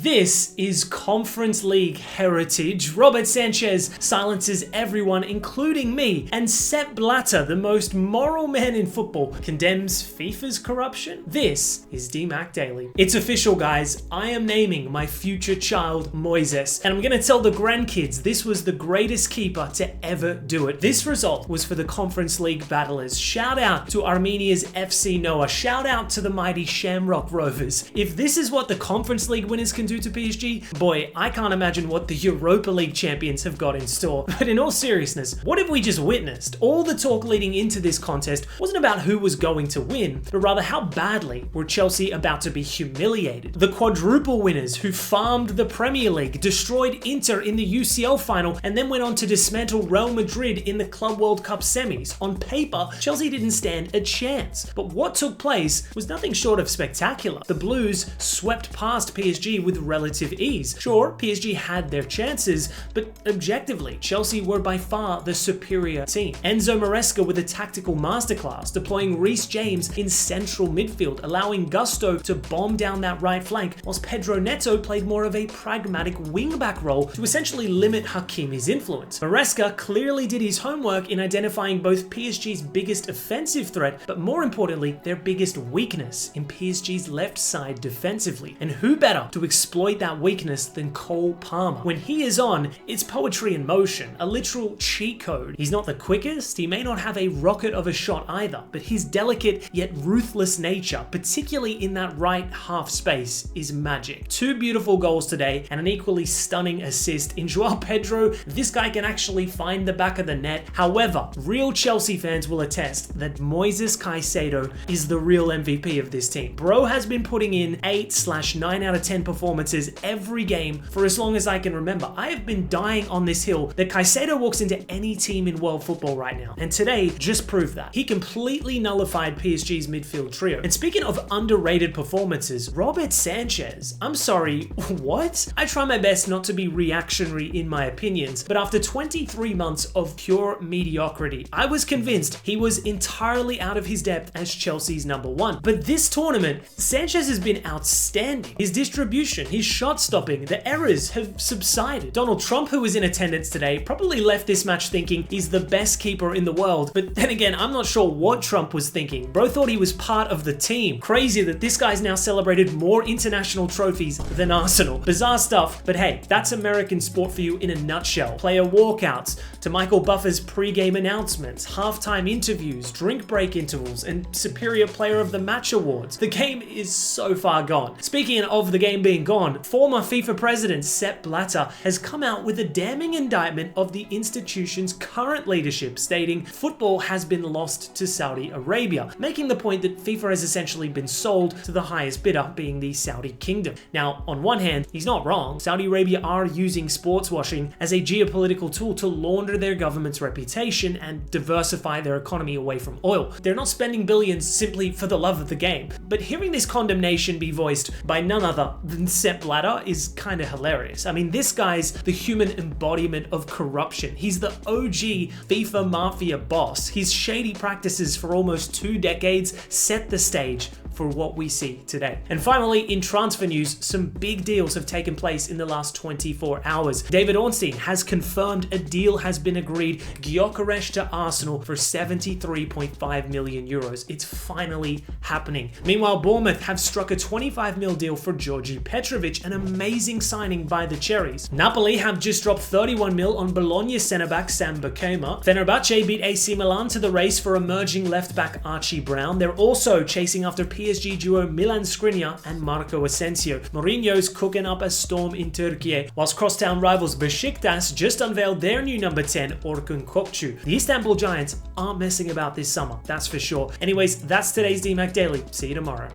This is Conference League heritage. Robert Sanchez silences everyone, including me, and Sepp Blatter, the most moral man in football, condemns FIFA's corruption. This is DMAC Daily. It's official, guys. I am naming my future child Moises, and I'm gonna tell the grandkids this was the greatest keeper to ever do it. This result was for the Conference League battlers. Shout out to Armenia's FC Noah. Shout out to the mighty Shamrock Rovers. If this is what the Conference League winners can do to PSG, boy, I can't imagine what the Europa League champions have got in store. But in all seriousness, what have we just witnessed? All the talk leading into this contest wasn't about who was going to win, but rather how badly were Chelsea about to be humiliated. The quadruple winners who farmed the Premier League, destroyed Inter in the UCL final, and then went on to dismantle Real Madrid in the Club World Cup semis. On paper, Chelsea didn't stand a chance. But what took place was nothing short of spectacular. The Blues swept past PSG with relative ease. Sure, PSG had their chances, but objectively, Chelsea were by far the superior team. Enzo Maresca with a tactical masterclass, deploying Reece James in central midfield, allowing Gusto to bomb down that right flank, whilst Pedro Neto played more of a pragmatic wingback role to essentially limit Hakimi's influence. Maresca clearly did his homework in identifying both PSG's biggest offensive threat, but more importantly, their biggest weakness in PSG's left side defensively. And who better to exploit that weakness than Cole Palmer? When he is on, it's poetry in motion, a literal cheat code. He's not the quickest, he may not have a rocket of a shot either, but his delicate yet ruthless nature, particularly in that right half space, is magic. Two beautiful goals today and an equally stunning assist. In Joao Pedro, this guy can actually find the back of the net. However, real Chelsea fans will attest that Moises Caicedo is the real MVP of this team. Bro has been putting in 8/9 out of 10 performances every game for as long as I can remember. I have been dying on this hill that Caicedo walks into any team in world football right now, and today just proved that. He completely nullified PSG's midfield trio. And speaking of underrated performances, Robert Sanchez, I'm sorry, what? I try my best not to be reactionary in my opinions, but after 23 months of pure mediocrity, I was convinced he was entirely out of his depth as Chelsea's number one. But this tournament, Sanchez has been outstanding. His distribution, his shot stopping, the errors have subsided. Donald Trump, who was in attendance today, probably left this match thinking he's the best keeper in the world. But then again, I'm not sure what Trump was thinking. Bro thought he was part of the team. Crazy that this guy's now celebrated more international trophies than Arsenal. Bizarre stuff, but hey, that's American sport for you in a nutshell. Player walkouts, to Michael Buffer's pre-game announcements, halftime interviews, drink break intervals, and Superior Player of the Match awards. The game is so far gone. Speaking of the game being gone, former FIFA president Sepp Blatter has come out with a damning indictment of the institution's current leadership, stating football has been lost to Saudi Arabia, making the point that FIFA has essentially been sold to the highest bidder, being the Saudi kingdom. Now, on one hand, he's not wrong. Saudi Arabia are using sports washing as a geopolitical tool to launder their government's reputation and diversify their economy away from oil. They're not spending billions simply for the love of the game. But hearing this condemnation be voiced by none other than Sepp Blatter is kind of hilarious. I mean, this guy's the human embodiment of corruption. He's the OG FIFA mafia boss. His shady practices for almost 2 decades set the stage for what we see today. And finally, in transfer news, some big deals have taken place in the last 24 hours. David Ornstein has confirmed a deal has been agreed, Gyökeres to Arsenal for 73.5 million euros. It's finally happening. Meanwhile, Bournemouth have struck a 25 mil deal for Georgi Petrovic, an amazing signing by the Cherries. Napoli have just dropped 31 mil on Bologna centre-back Sam Bakema. Fenerbahce beat AC Milan to the race for emerging left-back Archie Brown. They're also chasing after PSG duo Milan Skriniar and Marco Asensio. Mourinho's cooking up a storm in Turkey, whilst crosstown rivals Besiktas just unveiled their new number 10, Orkun Kokcu. The Istanbul Giants aren't messing about this summer, that's for sure. Anyways, that's today's DMAC Daily. See you tomorrow.